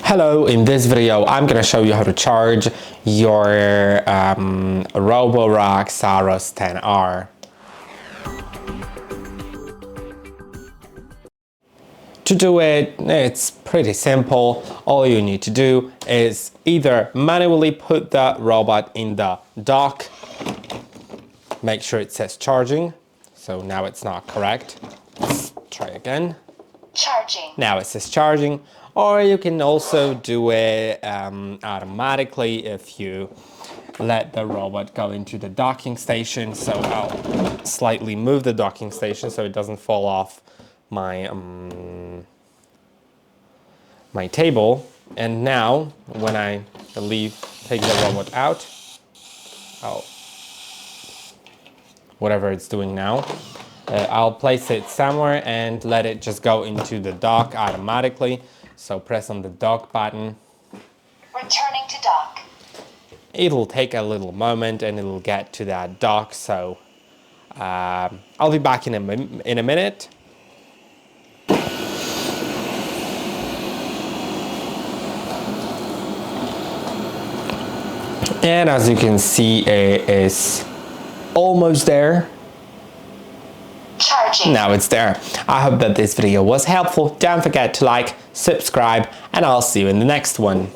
Hello, in this video I'm going to show you how to charge your ROBOROCK Saros 10R. To do it, it's pretty simple. All you need to do is either manually put the robot in the dock, make sure it says charging, so now it's not correct. Let's try again. Charging. Now it says charging, or you can also do it automatically if you let the robot go into the docking station. So I'll slightly move the docking station so it doesn't fall off my my table. And now when I take the robot out, whatever it's doing now, I'll place it somewhere and let it just go into the dock automatically. So press on the dock button. Returning to dock. It'll take a little moment and it'll get to that dock. So I'll be back in a minute. And as you can see, it is almost there. Charging. Now it's there. I hope that this video was helpful. Don't forget to like, subscribe, and I'll see you in the next one.